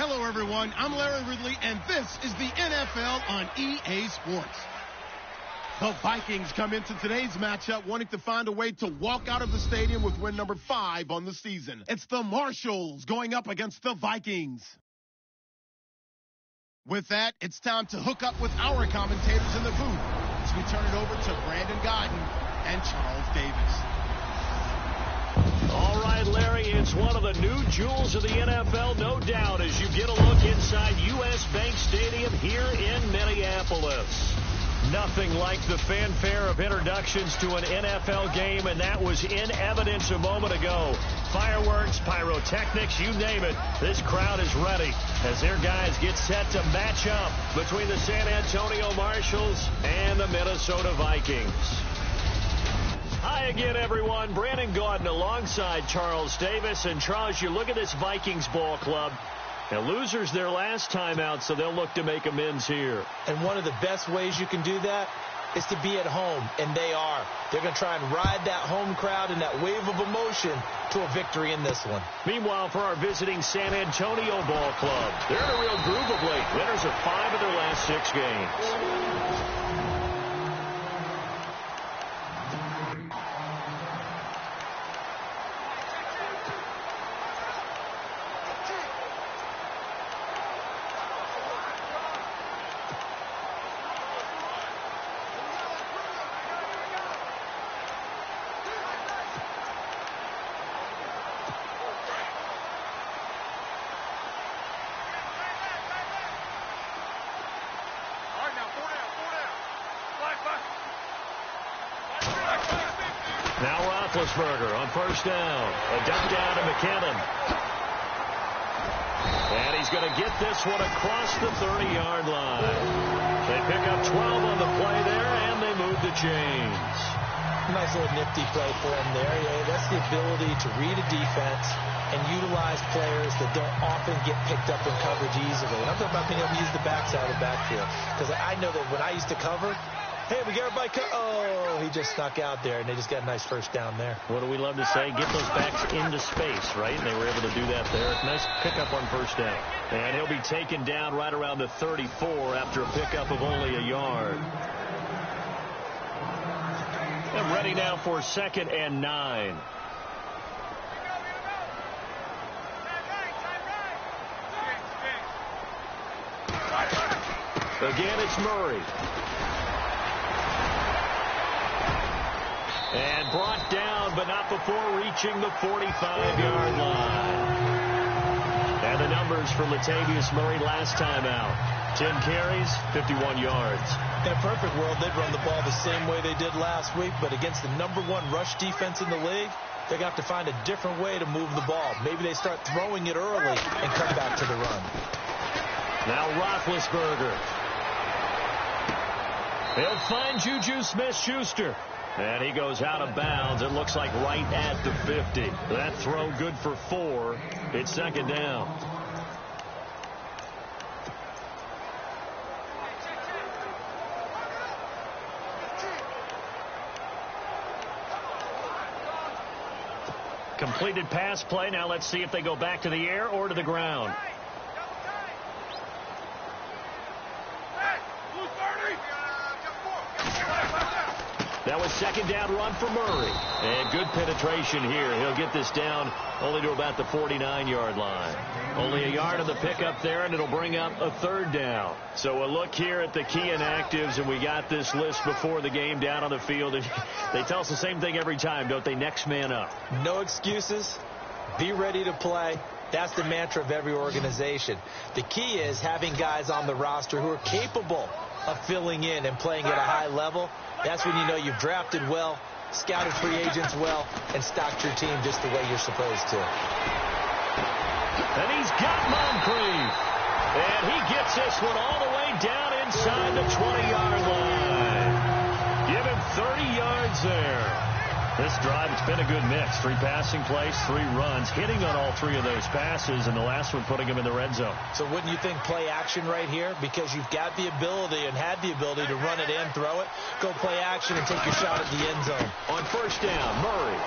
Hello, everyone. I'm Larry Ridley, and this is the NFL on EA Sports. The Vikings come into today's matchup wanting to find a way to walk out of the stadium with win number 5 on the season. It's the Marshalls going up against the Vikings. With that, it's time to hook up with our commentators in the booth as we turn it over to Brandon Godden and Charles Davis. All right, Larry, it's one of the new jewels of the NFL, no doubt, as you get a look inside U.S. Bank Stadium here in Minneapolis. Nothing like the fanfare of introductions to an NFL game, and that was in evidence a moment ago. Fireworks, pyrotechnics, you name it. This crowd is ready as their guys get set to match up between the San Antonio Marshalls and the Minnesota Vikings. Hi again, everyone. Brandon Gaudin alongside Charles Davis. And, Charles, you look at this Vikings ball club. Now, losers their last time out, so they'll look to make amends here. And one of the best ways you can do that is to be at home, and they are. They're going to try and ride that home crowd and that wave of emotion to a victory in this one. Meanwhile, for our visiting San Antonio ball club, they're in a real groove of late. Winners of 5 of their last 6 games. Now Roethlisberger on first down. A dump down to McKinnon. And he's going to get this one across the 30-yard line. They pick up 12 on the play there, and they move the chains. Nice little nifty play for him there. Yeah, that's the ability to read a defense and utilize players that don't often get picked up in coverage easily. And I'm talking about being able to use the backside of the backfield. Because I know that when I used to cover, hey, we got everybody. Oh, he just snuck out there, and they just got a nice first down there. What do we love to say? Get those backs into space, right? And they were able to do that there. Nice pickup on first down. And he'll be taken down right around the 34 after a pickup of only a yard. And ready now for 2nd and 9. Again, it's Murray. And brought down, but not before reaching the 45-yard line. And the numbers for Latavius Murray last time out. 10 carries, 51 yards. In a perfect world, they'd run the ball the same way they did last week, but against the #1 rush defense in the league, they're going to have to find a different way to move the ball. Maybe they start throwing it early and come back to the run. Now Roethlisberger. He'll find Juju Smith-Schuster. And he goes out of bounds. It looks like right at the 50. That throw good for 4. It's 2nd down. Completed pass play. Now let's see if they go back to the air or to the ground. That was 2nd down run for Murray. And good penetration here. He'll get this down only to about the 49-yard line. Only a yard on the pickup there, and it'll bring up a 3rd down. So a look here at the key inactives, and we got this list before the game down on the field. And they tell us the same thing every time, don't they? Next man up. No excuses. Be ready to play. That's the mantra of every organization. The key is having guys on the roster who are capable of filling in and playing at a high level. That's when you know you've drafted well, scouted free agents well, and stocked your team just the way you're supposed to. And he's got Moncrief. And he gets this one all the way down inside the 20-yard line. Give him 30 yards there. This drive, it's been a good mix. 3 passing plays, 3 runs, hitting on all 3 of those passes, and the last one putting him in the red zone. So wouldn't you think play action right here? Because you've got the ability and had the ability to run it and throw it. Go play action and take your shot at the end zone. On first down, Murray.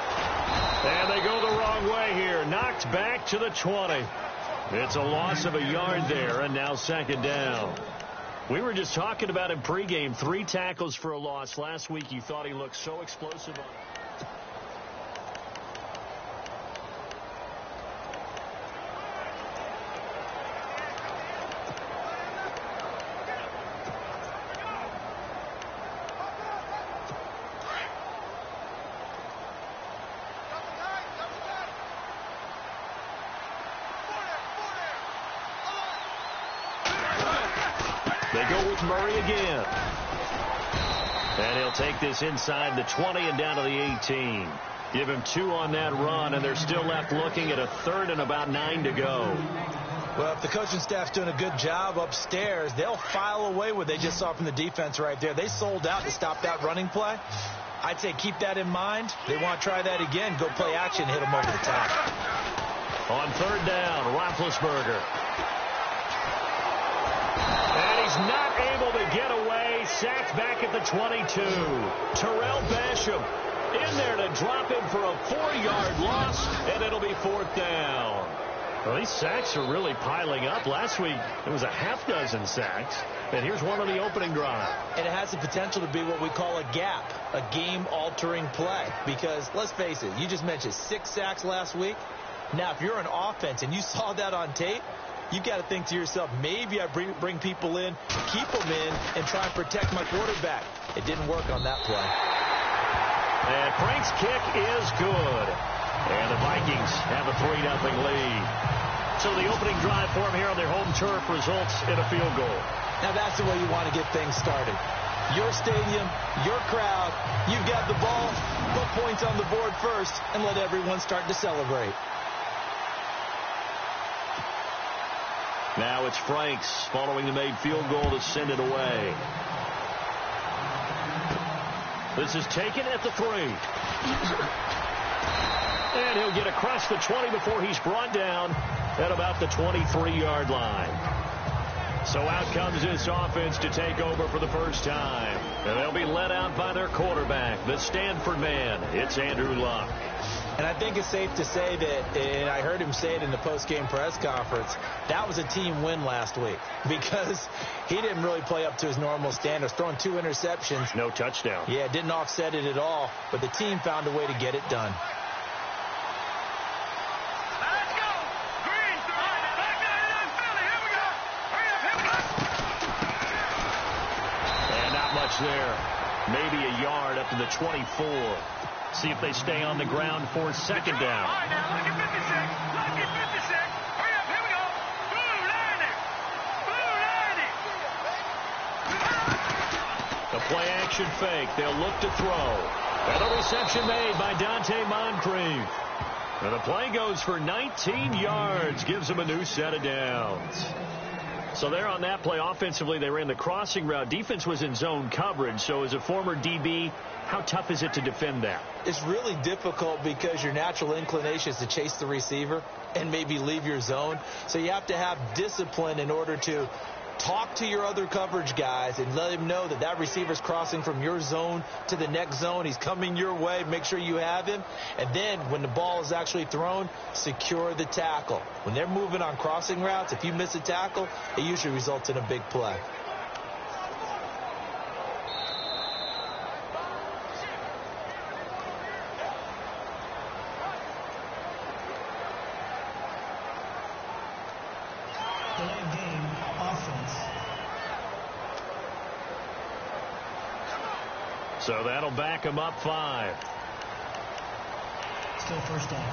And they go the wrong way here. Knocked back to the 20. It's a loss of a yard there, and now second down. We were just talking about him pregame. 3 tackles for a loss. Last week you thought he looked so explosive on it. They go with Murray again. And he'll take this inside the 20 and down to the 18. Give him 2 on that run, and they're still left looking at a 3rd and about 9 to go. Well, if the coaching staff's doing a good job upstairs, they'll file away what they just saw from the defense right there. They sold out to stop that running play. I'd say keep that in mind. They want to try that again. Go play action, hit them over the top. On 3rd down, Roethlisberger. And he's not able to get away. Sacked back at the 22. Terrell Basham in there to drop him for a 4-yard loss, and it'll be 4th down. Well, these sacks are really piling up. Last week, it was a half-dozen sacks. And here's one on the opening drive. And it has the potential to be what we call a gap, a game-altering play. Because, let's face it, you just mentioned 6 sacks last week. Now, if you're an offense and you saw that on tape, you got to think to yourself, maybe I bring people in, keep them in, and try and protect my quarterback. It didn't work on that play. And Frank's kick is good. And the Vikings have a 3-0 lead. So the opening drive for them here on their home turf results in a field goal. Now that's the way you want to get things started. Your stadium, your crowd, you've got the ball, put points on the board first, and let everyone start to celebrate. Now it's Franks following the made field goal to send it away. This is taken at the 3. And he'll get across the 20 before he's brought down at about the 23-yard line. So out comes this offense to take over for the first time. And they'll be led out by their quarterback, the Stanford man. It's Andrew Luck. And I think it's safe to say that, and I heard him say it in the post-game press conference, that was a team win last week because he didn't really play up to his normal standards, throwing 2 interceptions. No touchdown. Yeah, didn't offset it at all, but the team found a way to get it done. And not much there. Maybe a yard up to the 24. See if they stay on the ground for second down. All right, now, look at 56. Look at 56. Hurry up, here we go. Blue 90. Blue 90. The play action fake. They'll look to throw. And a reception made by Dante Moncrief. And the play goes for 19 yards. Gives them a new set of downs. So there on that play, offensively, they ran the crossing route. Defense was in zone coverage. So as a former DB, how tough is it to defend that? It's really difficult because your natural inclination is to chase the receiver and maybe leave your zone. So you have to have discipline in order to talk to your other coverage guys and let him know that that receiver's crossing from your zone to the next zone. He's coming your way. Make sure you have him. And then when the ball is actually thrown, secure the tackle. When they're moving on crossing routes, if you miss a tackle, it usually results in a big play. So that'll back him up 5. Still first down.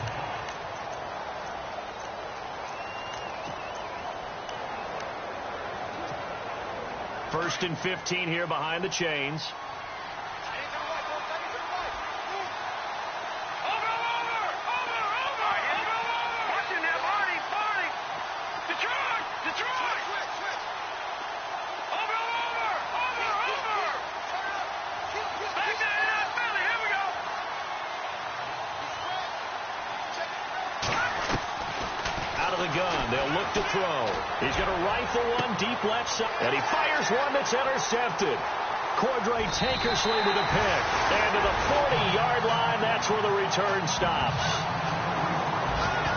First and 15 here behind the chains. To throw. He's going to rifle one deep left side. And he fires one that's intercepted. Cordray Tankersley with a pick. And to the 40-yard line, that's where the return stops.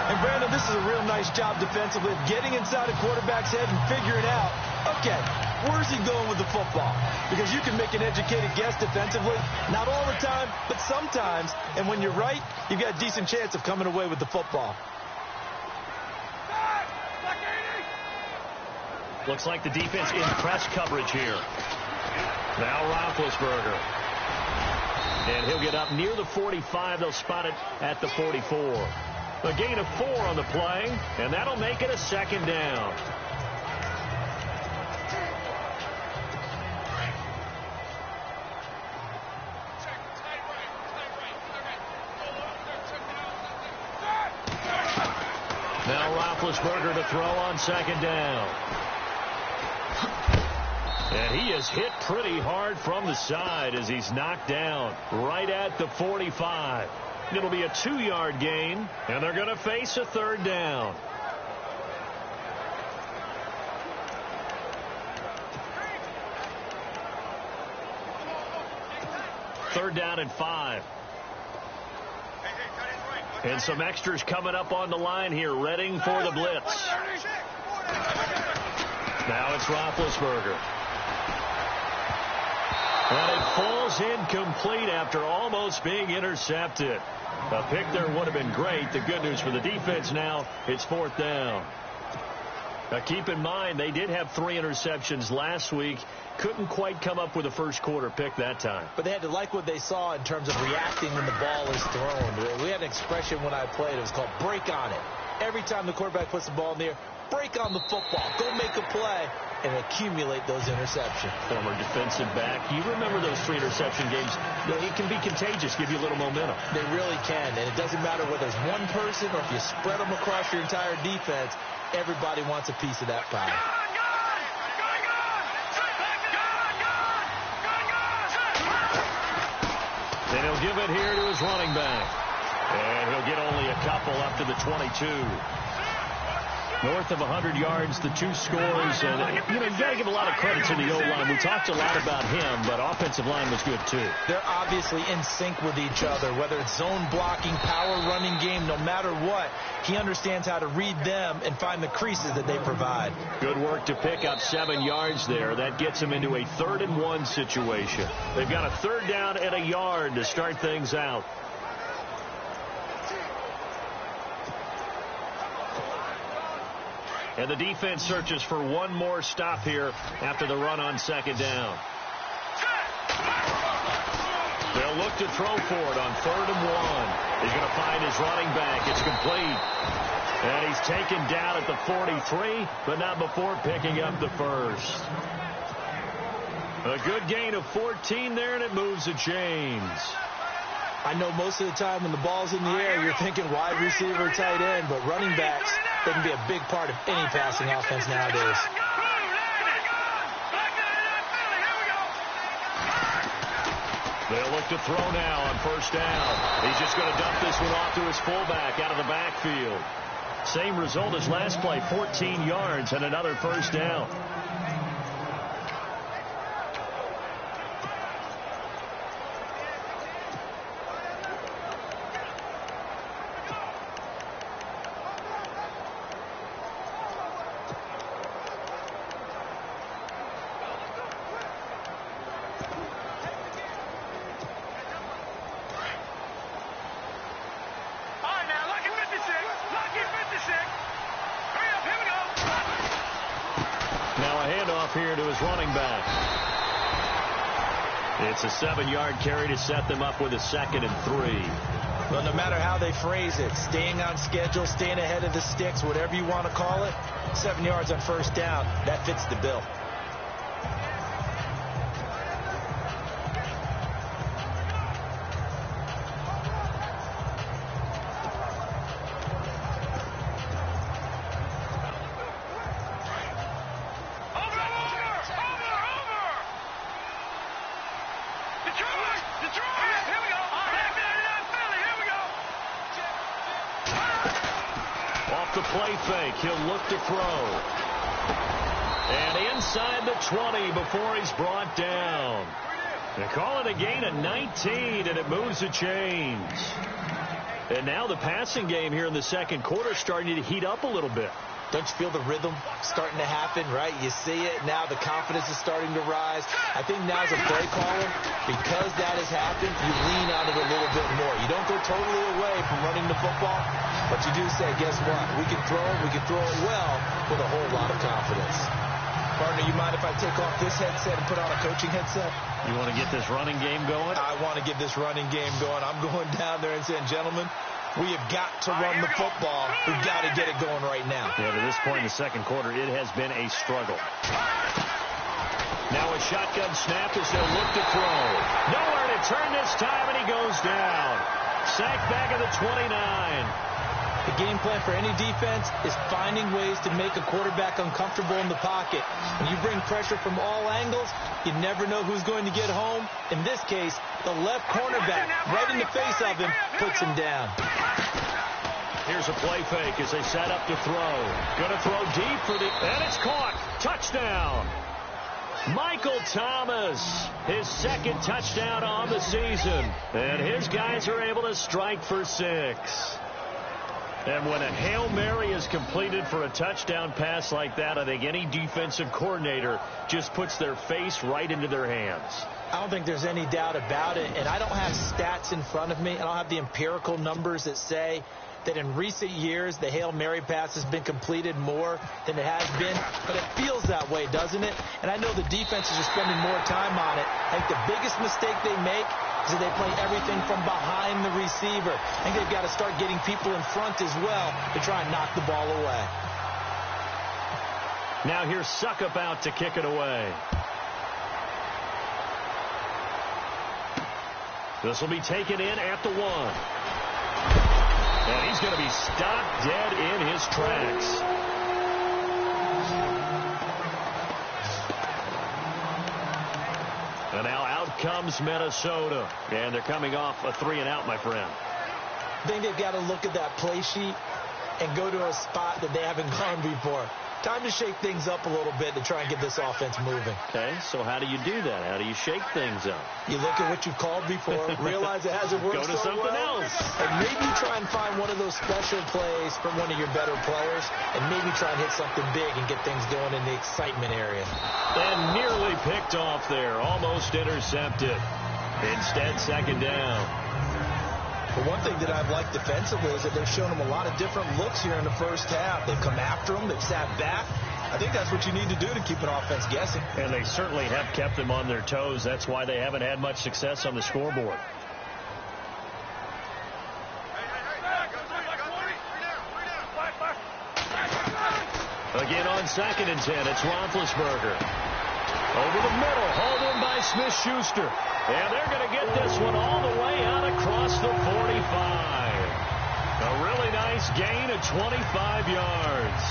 And And, Brandon, this is a real nice job defensively of getting inside a quarterback's head and figuring out, okay, where's he going with the football? Because you can make an educated guess defensively, not all the time, but sometimes. And when you're right, you've got a decent chance of coming away with the football. Looks like the defense in press coverage here. Now Roethlisberger. And he'll get up near the 45. They'll spot it at the 44. A gain of 4 on the play, and that'll make it a second down. Now Roethlisberger to throw on second down. And he is hit pretty hard from the side as he's knocked down right at the 45. It'll be a 2-yard gain, and they're going to face a third down. Third down and 5. And some extras coming up on the line here, readying for the blitz. Now it's Roethlisberger. And it falls incomplete after almost being intercepted. A pick there would have been great. The good news for the defense now, it's fourth down. Now keep in mind, they did have 3 interceptions last week. Couldn't quite come up with a first quarter pick that time. But they had to like what they saw in terms of reacting when the ball is thrown. We had an expression when I played. It was called break on it. Every time the quarterback puts the ball in the air, break on the football. Go make a play and accumulate those interceptions. Former defensive back. You remember those 3 interception games. It can be contagious, give you a little momentum. They really can, and it doesn't matter whether it's one person or if you spread them across your entire defense. Everybody wants a piece of that pie. And he'll give it here to his running back. And he'll get only a couple up to the 22. North of 100 yards, the 2 scores. And, you got to give a lot of credit to the O-line. We talked a lot about him, but offensive line was good, too. They're obviously in sync with each other, whether it's zone blocking, power running game, no matter what. He understands how to read them and find the creases that they provide. Good work to pick up 7 yards there. That gets them into a 3rd and 1 situation. They've got a 3rd down and a yard to start things out. And the defense searches for one more stop here after the run on second down. They'll look to throw for it on 3rd and 1. He's going to find his running back. It's complete. And he's taken down at the 43, but not before picking up the first. A good gain of 14 there, and it moves the chains. I know most of the time when the ball's in the air, you're thinking wide receiver, tight end, but running backs, they can be a big part of any passing offense nowadays. They'll look to throw now on 1st down. He's just going to dump this one off to his fullback out of the backfield. Same result as last play, 14 yards and another 1st down. Here to his running back. It's a 7-yard carry to set them up with a 2nd and 3. Well, no matter how they phrase it, staying on schedule, staying ahead of the sticks, whatever you want to call it, 7 yards on 1st down, that fits the bill. The play fake. He'll look to throw. And inside the 20 before he's brought down. They call it a gain of 19, and it moves the chains. And now the passing game here in the second quarter is starting to heat up a little bit. Don't you feel the rhythm starting to happen, right? You see it now. The confidence is starting to rise. I think now as a play caller, because that has happened, you lean on it a little bit more. You don't go totally away from running the football, but you do say, guess what? We can throw it well with a whole lot of confidence. Partner, you mind if I take off this headset and put on a coaching headset? You want to get this running game going? I want to get this running game going. I'm going down there and saying, gentlemen, we have got to run the football. We've got to get it going right now. Yeah, to this point in the second quarter, it has been a struggle. Now a shotgun snap as they'll look to throw. Nowhere to turn this time, and he goes down. Sacked back at the 29. The game plan for any defense is finding ways to make a quarterback uncomfortable in the pocket. When you bring pressure from all angles, you never know who's going to get home. In this case, the left cornerback, right in the face of him, puts him down. Here's a play fake as they set up to throw. Going to throw deep for the... And it's caught. Touchdown. Michael Thomas, his second touchdown on the season. And his guys are able to strike for 6. And when a Hail Mary is completed for a touchdown pass like that, I think any defensive coordinator just puts their face right into their hands. I don't think there's any doubt about it, and I don't have stats in front of me. I don't have the empirical numbers that say that in recent years the Hail Mary pass has been completed more than it has been, but it feels that way, doesn't it? And I know the defenses are spending more time on it. I think the biggest mistake they make is that they play everything from behind the receiver. I think they've got to start getting people in front as well to try and knock the ball away. Now here's Suckup out to kick it away. This will be taken in at the 1. And he's going to be stopped dead in his tracks. And now out comes Minnesota. And they're coming off a 3-and-out, my friend. I think they've got to look at that play sheet and go to a spot that they haven't gone before. Time to shake things up a little bit to try and get this offense moving. Okay, so how do you do that? How do you shake things up? You look at what you've called before, realize it hasn't worked Go to so something well, else. and maybe try and find one of those special plays from one of your better players, and maybe try and hit something big and get things going in the excitement area. And nearly picked off there, almost intercepted. Instead, second down. But one thing that I've liked defensively is that they've shown them a lot of different looks here in the first half. They've come after them. They've sat back. I think that's what you need to do to keep an offense guessing. And they certainly have kept them on their toes. That's why they haven't had much success on the scoreboard. Again on 2nd and 10, it's Roethlisberger. Over the middle, hauled in by Smith-Schuster. And they're going to get this one all the way out across the 45. A really nice gain of 25 yards.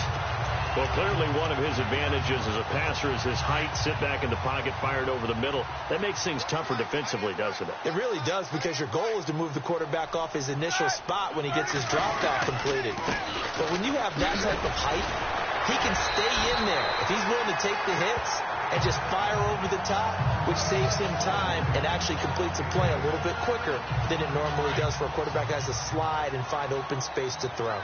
Well, clearly one of his advantages as a passer is his height. Sit back in the pocket, fired over the middle. That makes things tougher defensively, doesn't it? It really does, because your goal is to move the quarterback off his initial spot when he gets his drop back completed. But when you have that type of height, he can stay in there. If he's willing to take the hits and just fire over the top, which saves him time and actually completes a play a little bit quicker than it normally does for a quarterback that has to slide and find open space to throw.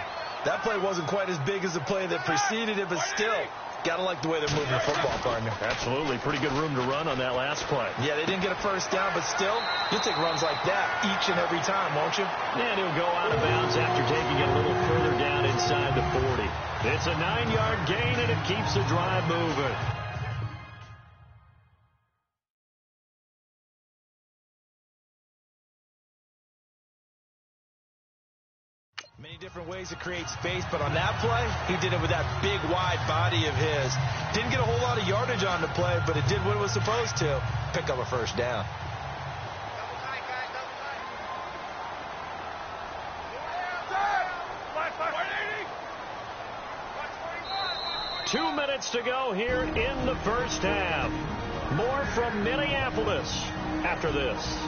That play wasn't quite as big as the play that preceded it, but still, got to like the way they're moving the football, partner. Absolutely. Pretty good room to run on that last play. Yeah, they didn't get a first down, but still, you'll take runs like that each and every time, won't you? And he'll go out of bounds after taking it a little further down inside the 40. It's a 9-yard gain, and it keeps the drive moving. Many different ways to create space, but on that play, he did it with that big, wide body of his. Didn't get a whole lot of yardage on the play, but it did what it was supposed to. Pick up a first down. Two minutes to go here in the first half. More from Minneapolis after this.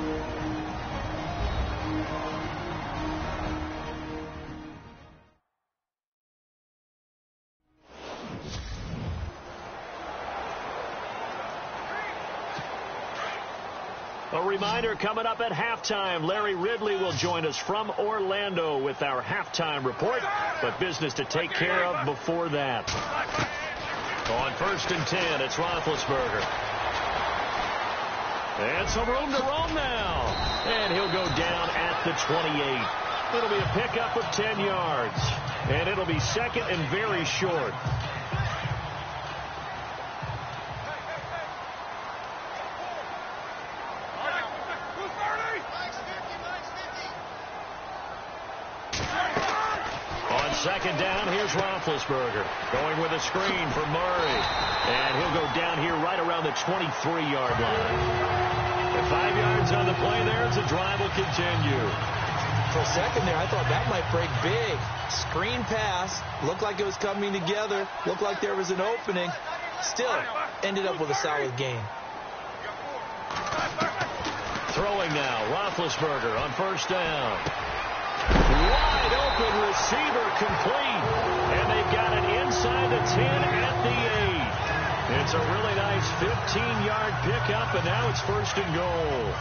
A reminder, coming up at halftime, Larry Ridley will join us from Orlando with our halftime report, but business to take care of before that. On 1st and 10, it's Roethlisberger. And some room to roam now. And he'll go down at the 28. It'll be a pickup of 10 yards. And it'll be second and very short. On second down, here's Roethlisberger. Going with a screen for Murray. And he'll go down here right around the 23-yard line. And 5 yards on the play there as the drive will continue. For a second there, I thought that might break big. Screen pass. Looked like it was coming together. Looked like there was an opening. Still ended up with a solid gain. Throwing now, Roethlisberger on 1st down. Wide open receiver complete. And they've got it inside the 10 at the 8. It's a really nice 15-yard pickup, and now it's 1st and goal.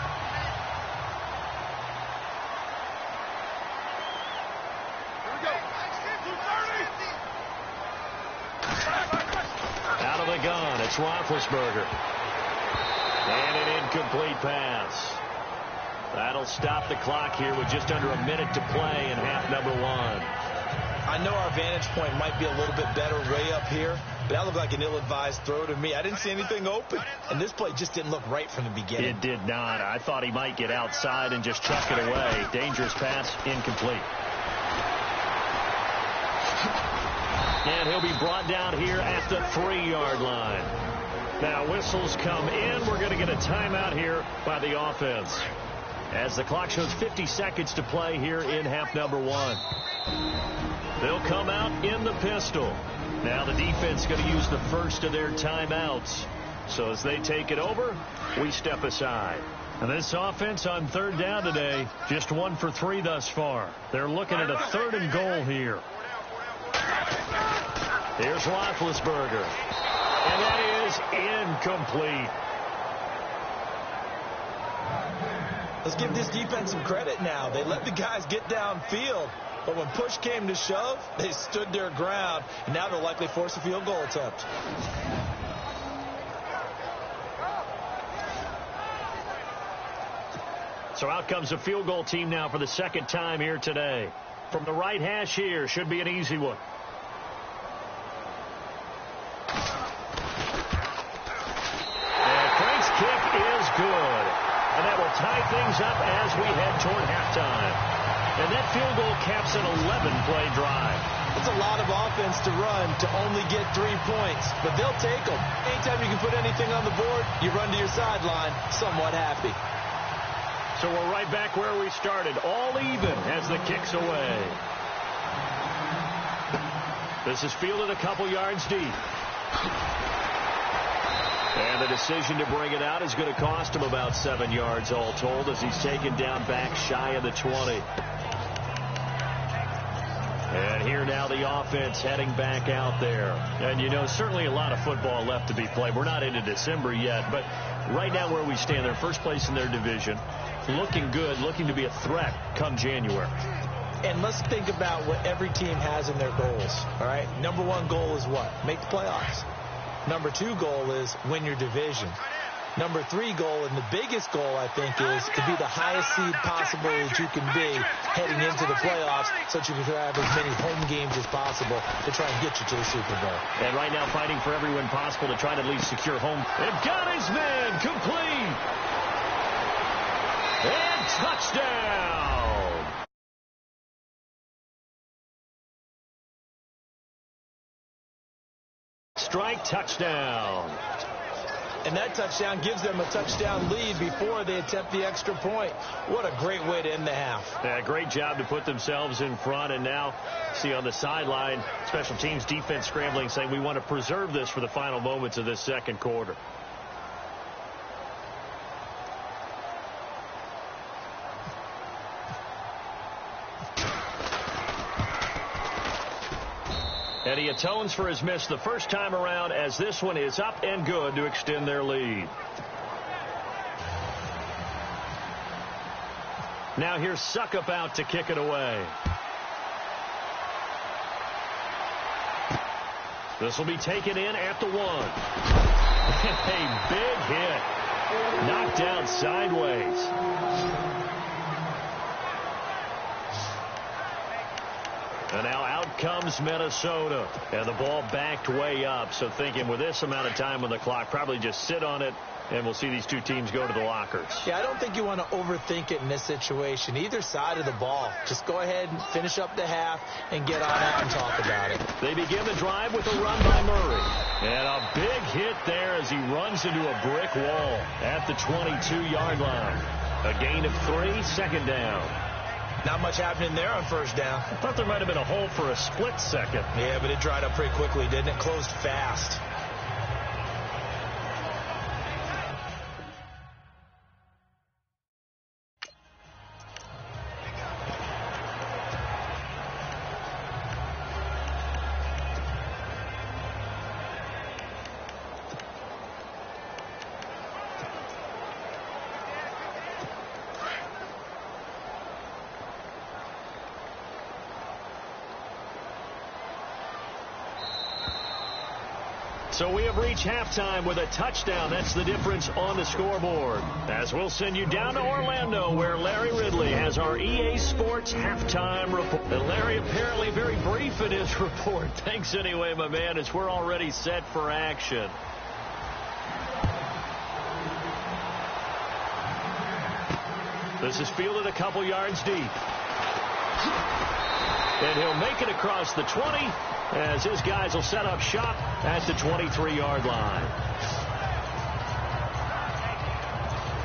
Out of the gun, it's Roethlisberger. And an incomplete pass. That'll stop the clock here with just under a minute to play in half number 1. I know our vantage point might be a little bit better way up here, but that looked like an ill-advised throw to me. I didn't see anything open, and this play just didn't look right from the beginning. It did not. I thought he might get outside and just chuck it away. Dangerous pass, incomplete. And he'll be brought down here at the 3-yard line. Now whistles come in. We're going to get a timeout here by the offense, as the clock shows 50 seconds to play here in half number 1. They'll come out in the pistol. Now the defense is going to use the first of their timeouts. So as they take it over, we step aside. And this offense on 3rd down today, just 1 for 3 thus far. They're looking at a 3rd and goal here. Here's Roethlisberger. And that is incomplete. Let's give this defense some credit now. They let the guys get downfield, but when push came to shove, they stood their ground, and now they'll likely force a field goal attempt. So out comes a field goal team now for the 2nd time here today. From the right hash here, should be an easy one. And Frank's kick is good. And that will tie things up as we head toward halftime. And that field goal caps an 11-play drive. It's a lot of offense to run to only get 3 points, but they'll take them. Anytime you can put anything on the board, you run to your sideline somewhat happy. So we're right back where we started, all even as the kick's away. This is fielded a couple yards deep. And the decision to bring it out is going to cost him about 7 yards all told, as he's taken down back shy of the 20. And here now the offense heading back out there. And, you know, certainly a lot of football left to be played. We're not into December yet, but right now where we stand, they're first place in their division. Looking good, looking to be a threat come January. And let's think about what every team has in their goals, all right? Number 1 goal is what? Make the playoffs. Number 2 goal is win your division. Number 3 goal, and the biggest goal, I think, is to be the highest seed possible that you can be heading into the playoffs, so that you can have as many home games as possible to try and get you to the Super Bowl. And right now fighting for every win possible to try to at least secure home. And got his man complete. And touchdown. Strike, touchdown. And that touchdown gives them a touchdown lead before they attempt the extra point. What a great way to end the half. Yeah, great job to put themselves in front. And now, see on the sideline, special teams defense scrambling, saying we want to preserve this for the final moments of this 2nd quarter. And he atones for his miss the first time around, as this one is up and good to extend their lead. Now here's Suckup out to kick it away. This will be taken in at the 1. A big hit. Knocked down sideways. And now out comes Minnesota. And the ball backed way up. So thinking with this amount of time on the clock, probably just sit on it, and we'll see these two teams go to the lockers. Yeah, I don't think you want to overthink it in this situation. Either side of the ball. Just go ahead and finish up the half and get on out and talk about it. They begin the drive with a run by Murray. And a big hit there as he runs into a brick wall at the 22-yard line. A gain of 3, second down. Not much happening there on first down. I thought there might have been a hole for a split second. Yeah, but it dried up pretty quickly, didn't it? Closed fast. So we have reached halftime with a touchdown. That's the difference on the scoreboard. As we'll send you down to Orlando, where Larry Ridley has our EA Sports halftime report. And Larry apparently very brief in his report. Thanks anyway, my man, as we're already set for action. This is fielded a couple yards deep. And he'll make it across the 20 as his guys will set up shop at the 23-yard line.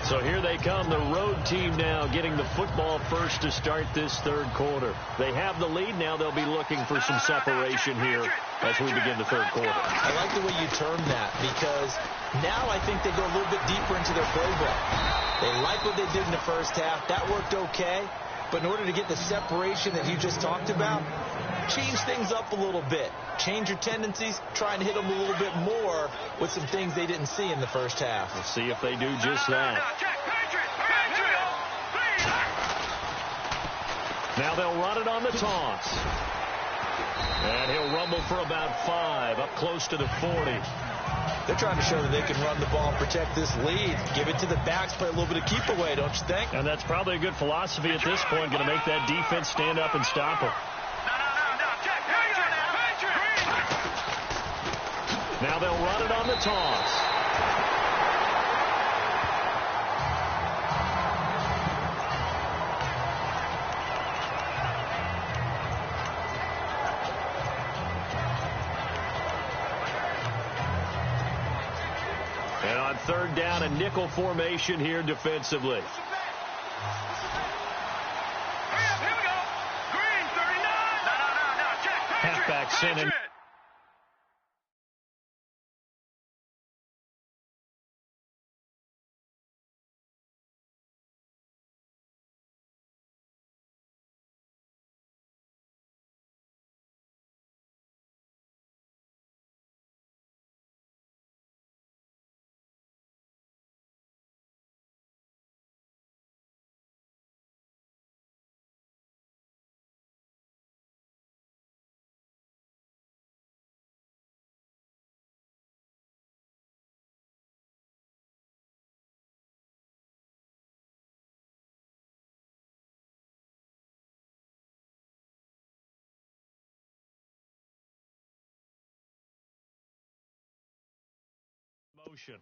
So here they come, the road team now getting the football first to start this third quarter. They have the lead. Now they'll be looking for some separation here as we begin the third quarter. I like the way you term that, because now I think they go a little bit deeper into their playbook. They like what they did in the first half. That worked okay. But in order to get the separation that you just talked about, change things up a little bit. Change your tendencies, try and hit them a little bit more with some things they didn't see in the first half. We'll see if they do just that. Now they'll run it on the toss. And he'll rumble for about 5, up close to the 40. They're trying to show that they can run the ball and protect this lead. Give it to the backs, play a little bit of keep away, don't you think? And that's probably a good philosophy at this point, going to make that defense stand up and stop them. Now they'll run it on the toss. And on third down, a nickel formation here defensively. Halfback sent in. Motion.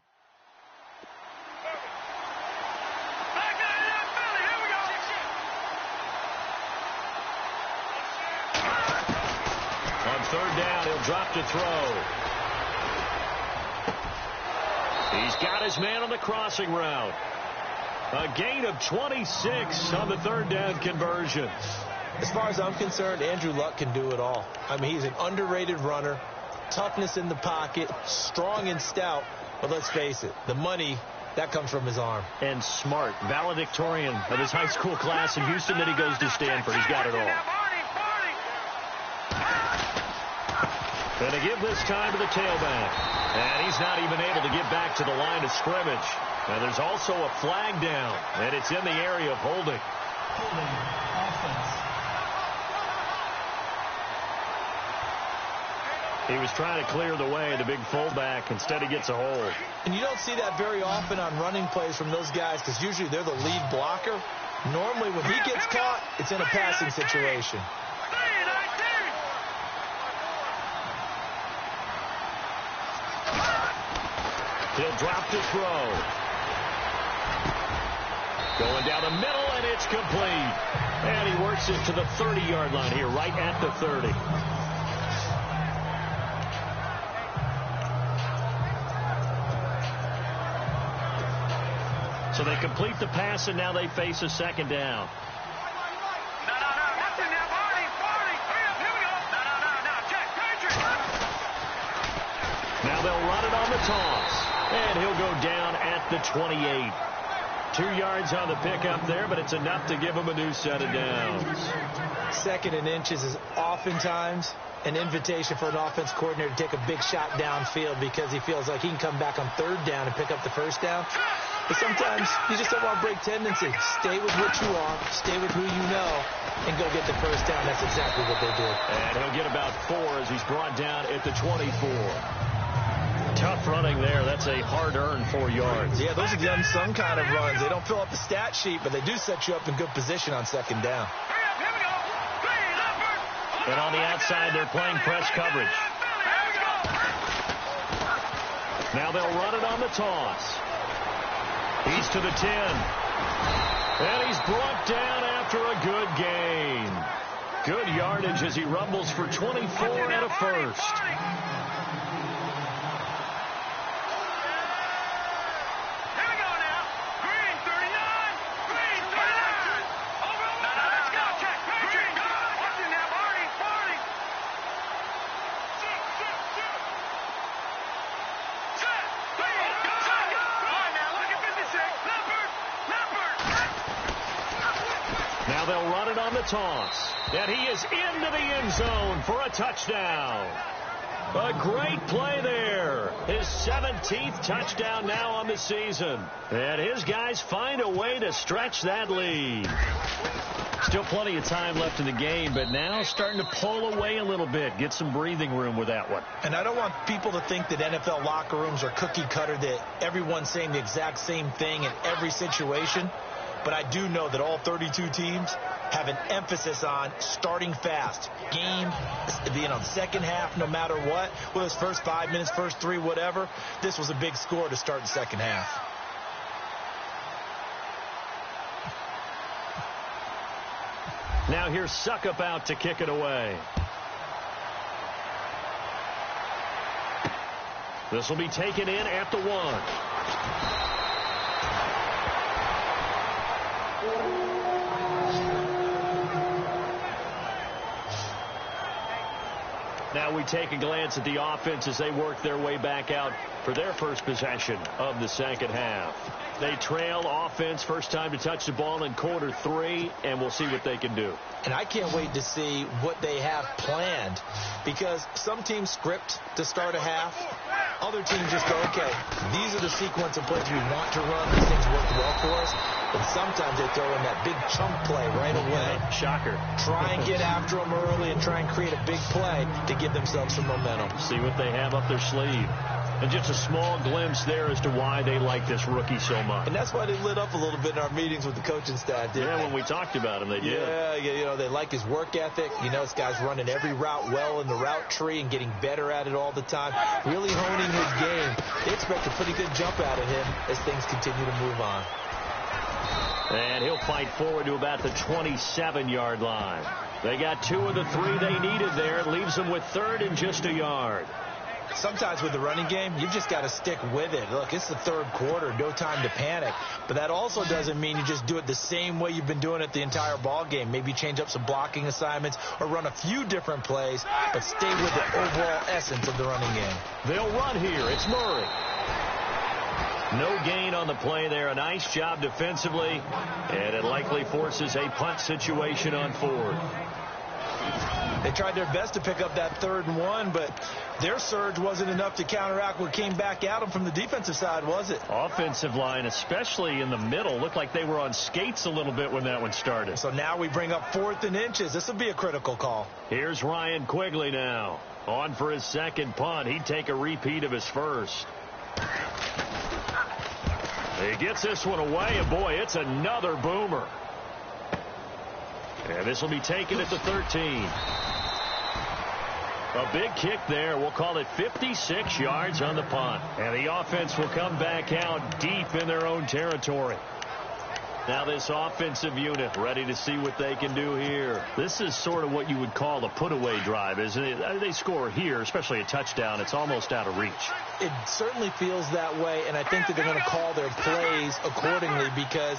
On third down, he'll drop to throw. He's got his man on the crossing route. A gain of 26 on the third down conversion. As far as I'm concerned, Andrew Luck can do it all. I mean, he's an underrated runner. Toughness in the pocket, strong and stout. But let's face it, the money, that comes from his arm. And smart, valedictorian of his high school class in Houston, then he goes to Stanford. He's got it all. And to give this time to the tailback. And he's not even able to get back to the line of scrimmage. And there's also a flag down, and it's in the area of holding. He was trying to clear the way, the big fullback. Instead, he gets a hold. And you don't see that very often on running plays from those guys because usually they're the lead blocker. Normally, when he gets caught, it's in a passing situation. He'll drop to throw. Going down the middle, and it's complete. And he works it to the 30-yard line here, right at the 30. So they complete the pass, and now they face a second down. Now they'll run it on the toss. And he'll go down at the 28. 2 yards on the pickup there, but it's enough to give him a new set of downs. 2nd and inches is oftentimes an invitation for an offense coordinator to take a big shot downfield because he feels like he can come back on 3rd down and pick up the 1st down. But sometimes you just don't want to break tendency. Stay with what you are, stay with who you know, and go get the 1st down. That's exactly what they did. And he'll get about 4 as he's brought down at the 24. Tough running there. That's a hard-earned 4 yards. Yeah, those are the unsung kind of runs. They don't fill up the stat sheet, but they do set you up in good position on 2nd down. And on the outside, they're playing press coverage. Now they'll run it on the toss. He's to the 10. And he's brought down after a good gain. Good yardage as he rumbles for 24 and a first. They'll run it on the toss. And he is into the end zone for a touchdown. A great play there. His 17th touchdown now on the season. And his guys find a way to stretch that lead. Still plenty of time left in the game, but now starting to pull away a little bit. Get some breathing room with that one. And I don't want people to think that NFL locker rooms are cookie cutter, that everyone's saying the exact same thing in every situation. But I do know that all 32 teams have an emphasis on starting fast. Game, second half, no matter what. Whether it's first 5 minutes, first 3, whatever. This was a big score to start the second half. Now here's Suckup out to kick it away. This will be taken in at the 1. Now we take a glance at the offense as they work their way back out for their first possession of the second half. They trail offense, first time to touch the ball in quarter 3, and we'll see what they can do. And I can't wait to see what they have planned, because some teams script to start a half. Other teams just go, okay, these are the sequence of plays we want to run. These things work well for us. But sometimes they throw in that big chunk play right away. Shocker. Try and get after them early and try and create a big play to give themselves some momentum. See what they have up their sleeve. And just a small glimpse there as to why they like this rookie so much. And that's why they lit up a little bit in our meetings with the coaching staff, didn't they? When we talked about him, they did. Yeah, they like his work ethic. This guy's running every route well in the route tree and getting better at it all the time. Really honing his game. They expect a pretty good jump out of him as things continue to move on. And he'll fight forward to about the 27-yard line. They got 2 of the 3 they needed there. It leaves them with 3rd and just a yard. Sometimes with the running game, you've just got to stick with it. Look, it's the 3rd quarter, no time to panic. But that also doesn't mean you just do it the same way you've been doing it the entire ball game. Maybe change up some blocking assignments or run a few different plays, but stay with the overall essence of the running game. They'll run here. It's Murray. No gain on the play there. A nice job defensively, and it likely forces a punt situation on 4th. They tried their best to pick up that 3rd and 1, but their surge wasn't enough to counteract what came back at them from the defensive side, was it? Offensive line, especially in the middle, looked like they were on skates a little bit when that one started. So now we bring up 4th and inches. This will be a critical call. Here's Ryan Quigley now. On for his 2nd punt. He'd take a repeat of his 1st. He gets this one away, and boy, it's another boomer. And this will be taken at the 13. A big kick there. We'll call it 56 yards on the punt. And the offense will come back out deep in their own territory. Now this offensive unit ready to see what they can do here. This is sort of what you would call a put-away drive, isn't it? They score here, especially a touchdown. It's almost out of reach. It certainly feels that way, and I think that they're going to call their plays accordingly, because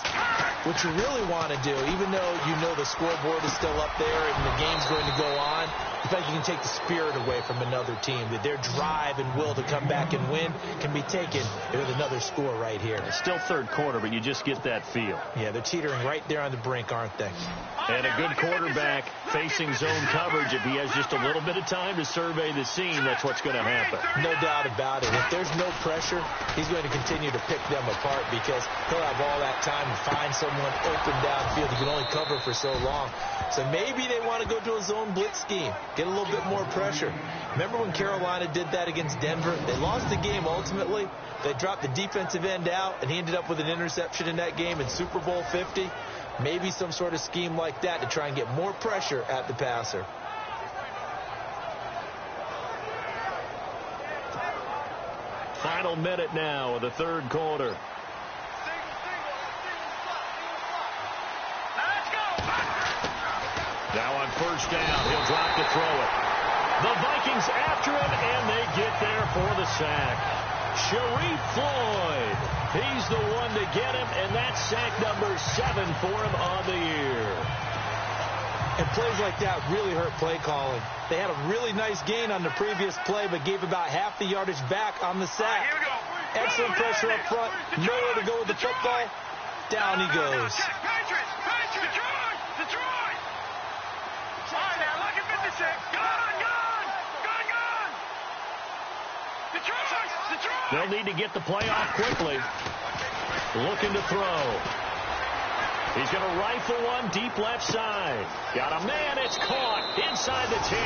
what you really want to do, even though you know the scoreboard is still up there and the game's going to go on, I think you can take the spirit away from another team, that their drive and will to come back and win can be taken with another score right here. It's still 3rd quarter, but you just get that feel. Yeah, they're teetering right there on the brink, aren't they? And a good quarterback facing zone coverage. If he has just a little bit of time to survey the scene, that's what's going to happen. No doubt about it. If there's no pressure, he's going to continue to pick them apart, because he'll have all that time to find someone open downfield. He can only cover for so long. So maybe they want to go to a zone blitz scheme, get a little bit more pressure. Remember when Carolina did that against Denver? They lost the game ultimately. They dropped the defensive end out, and he ended up with an interception in that game in Super Bowl 50. Maybe some sort of scheme like that to try and get more pressure at the passer. Final minute now of the 3rd quarter. Now on 1st down, he'll drop to throw it. The Vikings after him, and they get there for the sack. Sharif Floyd, he's the one to get him, and that's sack number 7 for him on the year. And plays like that really hurt play calling. They had a really nice gain on the previous play, but gave about half the yardage back on the sack. Excellent pressure up front. Nowhere to go with the football. Down he goes. They'll need to get the play off quickly. Looking to throw. He's going to rifle one deep left side. Got a man. It's caught inside the 10.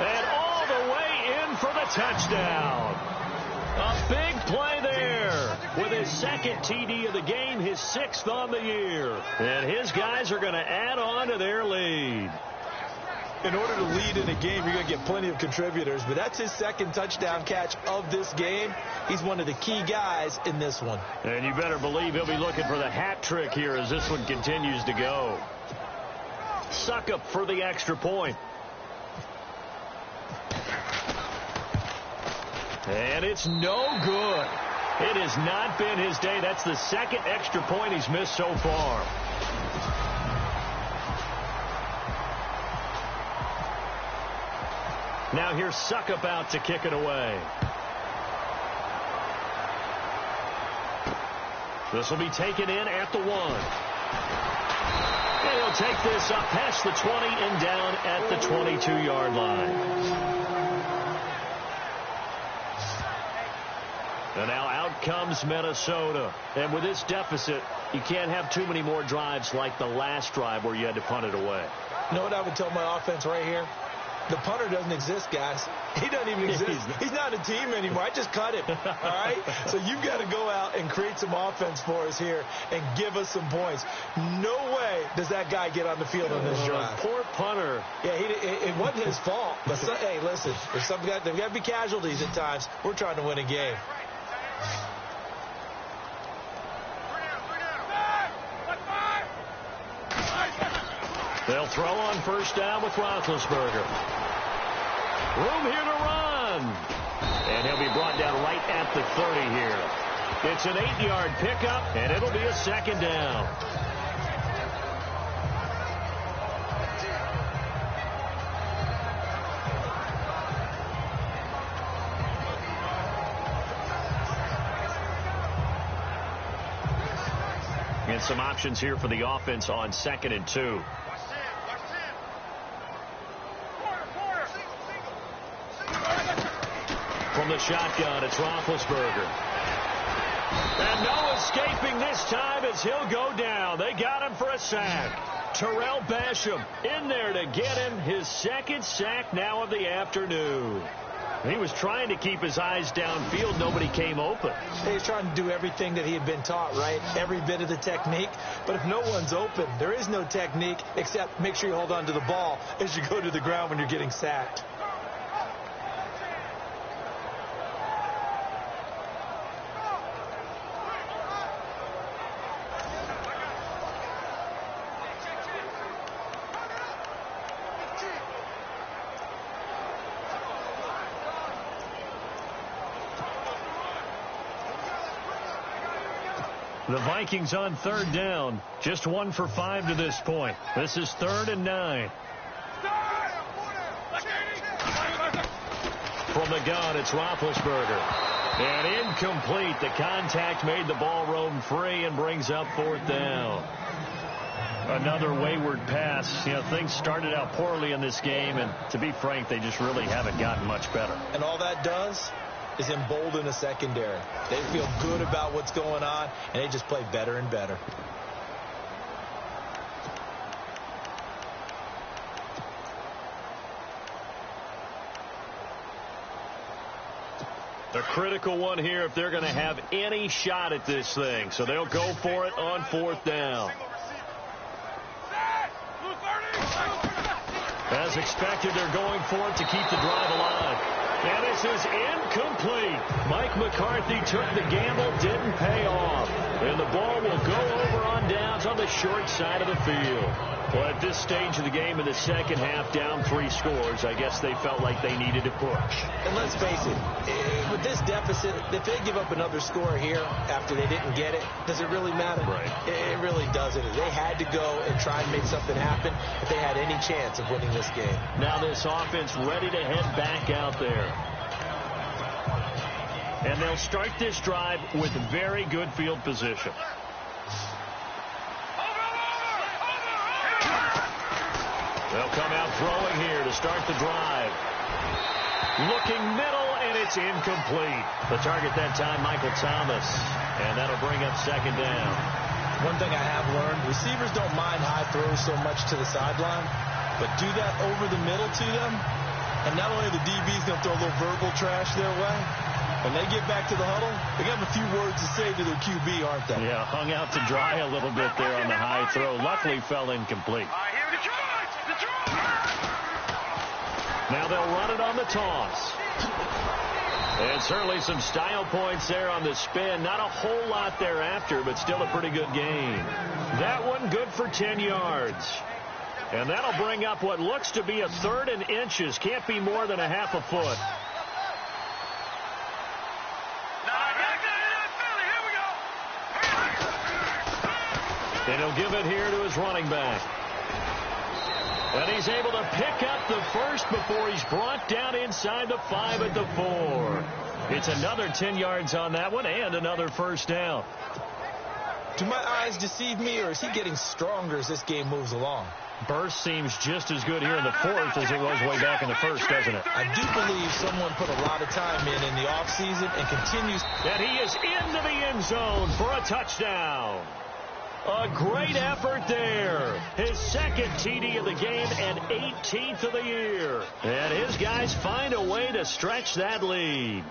And all the way in for the touchdown. A big play there with his 2nd TD of the game, his 6th on the year. And his guys are going to add on to their lead. In order to lead in a game, you're going to get plenty of contributors, but that's his 2nd touchdown catch of this game. He's one of the key guys in this one. And you better believe he'll be looking for the hat trick here as this one continues to go. Suckup for the extra point. And it's no good. It has not been his day. That's the 2nd extra point he's missed so far. Now here's Suckup out to kick it away. This will be taken in at the 1. And he'll take this up past the 20 and down at the 22-yard line. And now out comes Minnesota. And with this deficit, you can't have too many more drives like the last drive where you had to punt it away. You know what I would tell my offense right here? The punter doesn't exist, guys. He doesn't even exist. He's not a team anymore. I just cut him. All right? So you've got to go out and create some offense for us here and give us some points. No way does that guy get on the field on this drive. Poor punter. Yeah, it wasn't his fault. But hey, listen, there's got to be casualties at times. We're trying to win a game. They'll throw on 1st down with Roethlisberger. Room here to run. And he'll be brought down right at the 30 here. It's an 8-yard pickup, and it'll be a 2nd down. And some options here for the offense on 2nd and 2. the shotgun. It's Roethlisberger. And no escaping this time as he'll go down. They got him for a sack. Terrell Basham in there to get him his second sack now of the afternoon. He was trying to keep his eyes downfield. Nobody came open. He was trying to do everything that he had been taught, right? Every bit of the technique. But if no one's open, there is no technique except make sure you hold on to the ball as you go to the ground when you're getting sacked. The Vikings on third down. Just 1 for 5 to this point. This is 3rd and 9. From the gun, it's Roethlisberger. And incomplete. The contact made the ball roam free and brings up 4th down. Another wayward pass. You know, things started out poorly in this game, and to be frank, they just really haven't gotten much better. And all that does is embolden the secondary. They feel good about what's going on, and they just play better and better. The critical one here if they're going to have any shot at this thing. So they'll go for it on 4th down. As expected, they're going for it to keep the drive alive. And this is incomplete. Mike McCarthy took the gamble, didn't pay off. And the ball will go over on downs on the short side of the field. Well, at this stage of the game in the second half, down 3 scores, I guess they felt like they needed to push. And let's face it, with this deficit, if they give up another score here after they didn't get it, does it really matter? Right. It really doesn't. They had to go and try and make something happen if they had any chance of winning this game. Now this offense ready to head back out there. And they'll start this drive with very good field position. They'll come out throwing here to start the drive. Looking middle, and it's incomplete. The target that time, Michael Thomas. And that'll bring up 2nd down. One thing I have learned, receivers don't mind high throws so much to the sideline, but do that over the middle to them, and not only the DB's going to throw a little verbal trash their way, when they get back to the huddle, they have a few words to say to their QB, aren't they? Yeah, hung out to dry a little bit there on the high throw. Luckily fell incomplete. Now they'll run it on the toss. And certainly some style points there on the spin. Not a whole lot thereafter, but still a pretty good gain. That one good for 10 yards. And that'll bring up what looks to be a 3rd and inches. Can't be more than a half a foot. And he'll give it here to his running back. And he's able to pick up the first before he's brought down inside the 5 at the 4. It's another 10 yards on that one and another 1st down. Do my eyes deceive me, or is he getting stronger as this game moves along? Burst seems just as good here in the 4th as it was way back in the 1st, doesn't it? I do believe someone put a lot of time in the offseason and continues. And he is into the end zone for a touchdown. A great effort there. His 2nd TD of the game and 18th of the year. And his guys find a way to stretch that lead.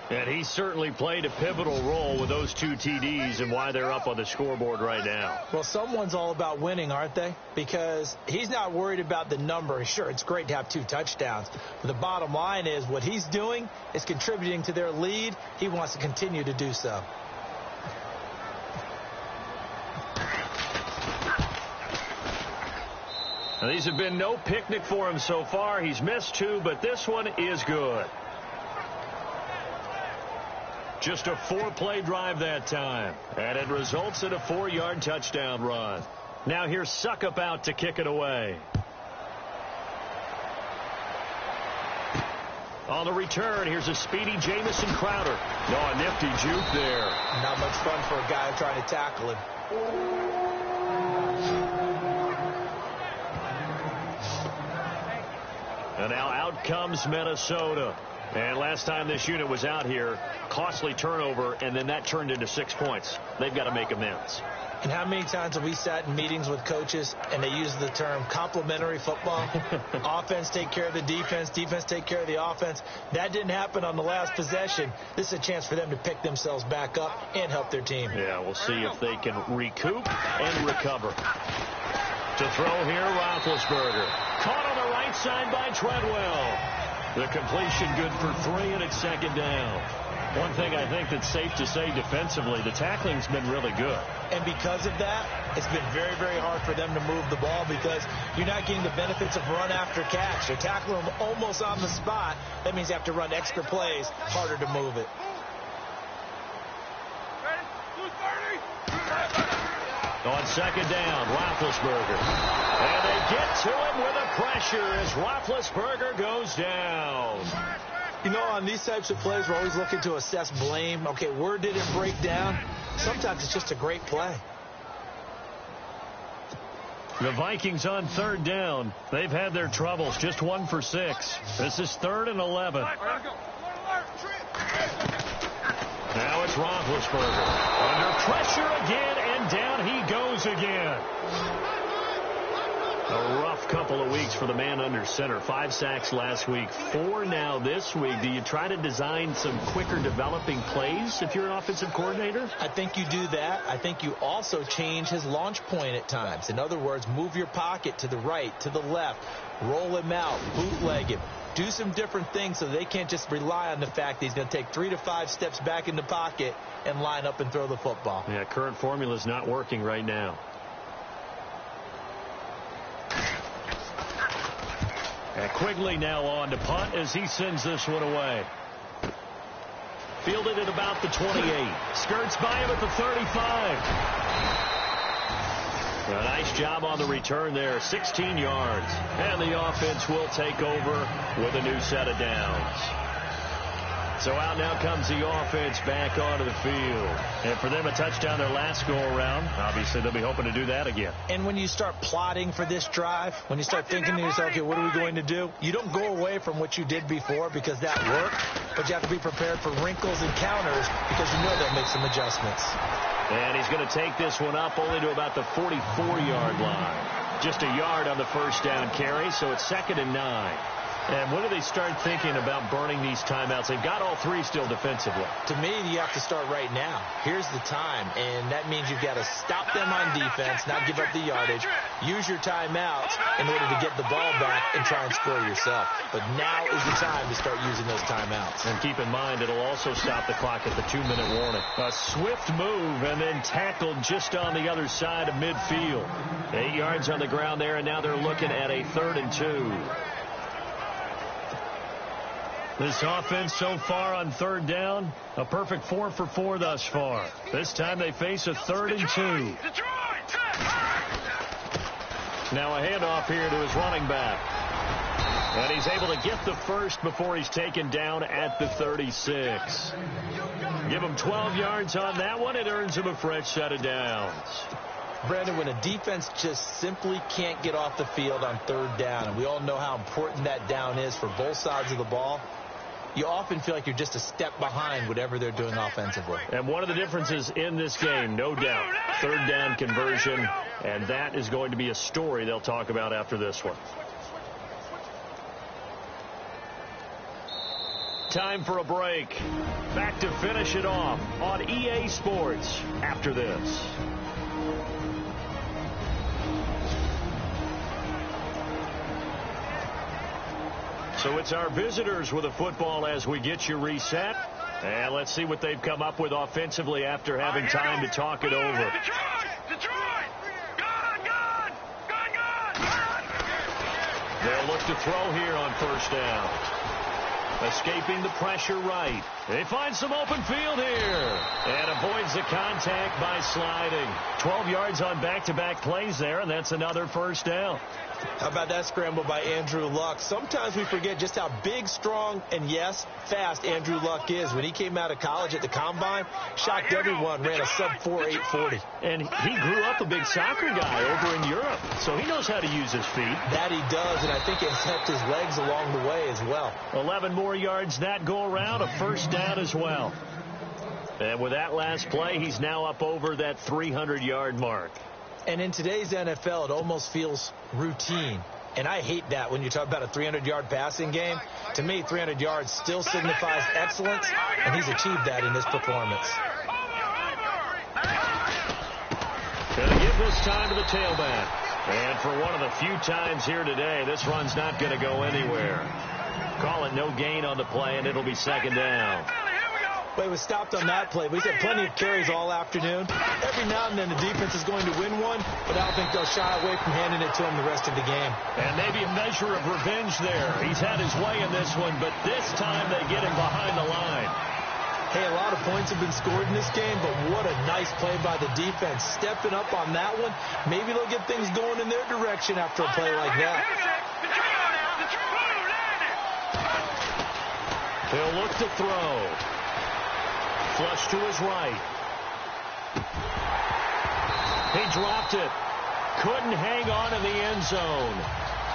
And he certainly played a pivotal role with those 2 TDs and why they're up on the scoreboard right now. Well, someone's all about winning, aren't they? Because he's not worried about the number. Sure, it's great to have 2 touchdowns. But the bottom line is what he's doing is contributing to their lead. He wants to continue to do so. Now, these have been no picnic for him so far. He's missed 2, but this one is good. Just a 4-play drive that time. And it results in a 4-yard touchdown run. Now here's Suckup out to kick it away. On the return, here's a speedy Jamison Crowder. Oh, a nifty juke there. Not much fun for a guy trying to tackle him. And now out comes Minnesota. And last time this unit was out here, costly turnover, and then that turned into 6 points. They've got to make amends. And how many times have we sat in meetings with coaches and they use the term complementary football? Offense take care of the defense, defense take care of the offense. That didn't happen on the last possession. This is a chance for them to pick themselves back up and help their team. Yeah, we'll see if they can recoup and recover. To throw here, Roethlisberger. Caught on the right side by Treadwell. The completion good for 3, and it's second down. One thing I think that's safe to say defensively, the tackling's been really good. And because of that, it's been very, very hard for them to move the ball because you're not getting the benefits of run after catch. They're tackling them almost on the spot. That means you have to run extra plays, harder to move it. On second down, Roethlisberger. And they get to him with a pressure as Roethlisberger goes down. You know, on these types of plays, we're always looking to assess blame. Okay, where did it break down? Sometimes it's just a great play. The Vikings on third down. They've had their troubles, just 1 for 6. This is 3rd and 11. Now it's Roethlisberger. Under pressure again, and down he goes again. A rough couple of weeks for the man under center. 5 sacks last week, 4 now this week. Do you try to design some quicker developing plays if you're an offensive coordinator? I think you do that. I think you also change his launch point at times. In other words, move your pocket to the right, to the left, roll him out, bootleg him. Do some different things so they can't just rely on the fact that he's going to take 3 to 5 steps back in the pocket and line up and throw the football. Yeah, current formula is not working right now. And Quigley now on to punt as he sends this one away. Fielded at about the 28. Skirts by him at the 35. A nice job on the return there. 16 yards. And the offense will take over with a new set of downs. So out now comes the offense back onto the field. And for them, a touchdown their last go-around. Obviously, they'll be hoping to do that again. And when you start plotting for this drive, when you start thinking to yourself, okay, what are we going to do? You don't go away from what you did before because that worked, but you have to be prepared for wrinkles and counters because you know they'll make some adjustments. And he's going to take this one up only to about the 44-yard line. Just a yard on the first down carry, so it's 2nd and 9. And when do they start thinking about burning these timeouts? They've got all 3 still defensively. To me, you have to start right now. Here's the time, and that means you've got to stop them on defense, not give up the yardage, use your timeouts in order to get the ball back and try and score yourself. But now is the time to start using those timeouts. And keep in mind, it'll also stop the clock at the 2-minute warning. A swift move and then tackled just on the other side of midfield. 8 yards on the ground there, and now they're looking at a 3rd and 2. This offense so far on third down, a perfect 4 for 4 thus far. This time they face a 3rd and 2. Now a handoff here to his running back. And he's able to get the first before he's taken down at the 36. Give him 12 yards on that one. It earns him a fresh set of downs. Brandon, when a defense just simply can't get off the field on third down, and we all know how important that down is for both sides of the ball, you often feel like you're just a step behind whatever they're doing offensively. And one of the differences in this game, no doubt, third down conversion, and that is going to be a story they'll talk about after this one. Time for a break. Back to finish it off on EA Sports after this. So it's our visitors with a football as we get you reset. And let's see what they've come up with offensively after having time to talk it over. Detroit! Gone! They'll look to throw here on first down. Escaping the pressure right. They find some open field here. And avoids the the contact by sliding. 12 yards on back-to-back plays there, and that's another first down. How about that scramble by Andrew Luck? Sometimes we forget just how big, strong, and, yes, fast Andrew Luck is. When he came out of college at the Combine, shocked everyone, ran a sub-4 840. And he grew up a big soccer guy over in Europe, so he knows how to use his feet. That he does, and I think it's helped his legs along the way as well. 11 more yards that go around, a first down as well. And with that last play, he's now up over that 300-yard mark. And in today's NFL, it almost feels routine. And I hate that when you talk about a 300-yard passing game. To me, 300 yards still signifies excellence, and he's achieved that in this performance. Going to give this time to the tailback. And for one of the few times here today, this run's not going to go anywhere. Call it no gain on the play, and it'll be second down. But he was stopped on that play. We've had plenty of carries all afternoon. Every now and then the defense is going to win one, but I don't think they'll shy away from handing it to him the rest of the game. And maybe a measure of revenge there. He's had his way in this one, but this time they get him behind the line. Hey, a lot of points have been scored in this game, but what a nice play by the defense. Stepping up on that one, maybe they'll get things going in their direction after a play like that. He'll look to throw. Flush to his right. He dropped it. Couldn't hang on in the end zone.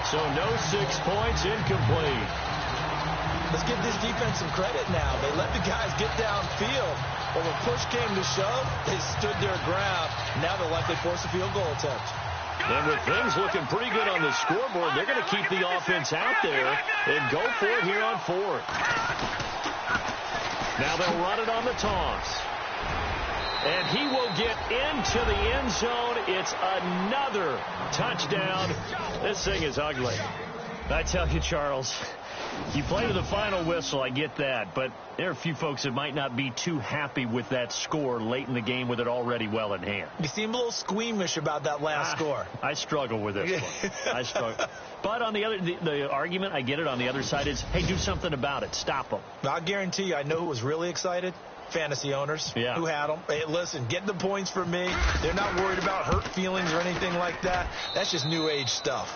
So no 6 points, incomplete. Let's give this defense some credit now. They let the guys get downfield. But when push came to shove, they stood their ground. Now they'll likely force a field goal attempt. And with things looking pretty good on the scoreboard, they're going to keep the offense out there and go for it here on fourth. Now they'll run it on the toss. And he will get into the end zone. It's another touchdown. This thing is ugly. I tell you, Charles, you play to the final whistle, I get that. But there are a few folks that might not be too happy with that score late in the game with it already well in hand. You seem a little squeamish about that last score. I struggle with this one. I struggle. But on the other, the argument, I get it, on the other side is, hey, do something about it. Stop them. I'll guarantee you, I know who was really excited. Fantasy owners who had them. Hey, listen, get the points for me. They're not worried about hurt feelings or anything like that. That's just new age stuff.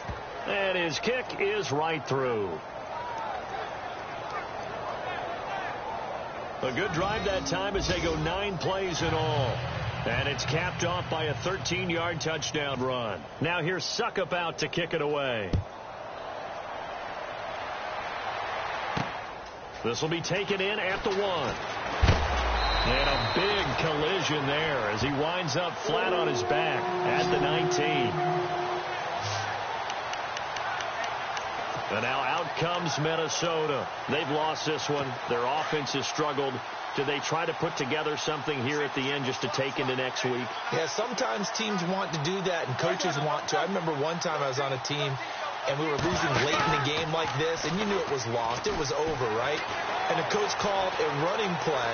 And his kick is right through. A good drive that time as they go 9 plays in all. And it's capped off by a 13-yard touchdown run. Now here's Suckup out to kick it away. This will be taken in at the 1. And a big collision there as he winds up flat on his back at the 19. And now out comes Minnesota. They've lost this one. Their offense has struggled. Do they try to put together something here at the end just to take into next week? Yeah, sometimes teams want to do that and coaches want to. I remember one time I was on a team and we were losing late in the game like this, and you knew it was lost. It was over, right? And the coach called a running play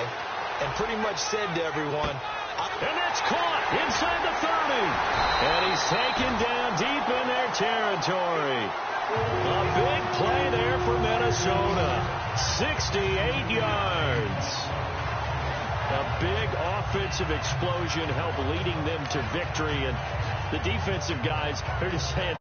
and pretty much said to everyone, and that's caught inside the 30. And he's taken down deep in their territory. A big play there for Minnesota. 68 yards. A big offensive explosion helped leading them to victory. And the defensive guys are just saying,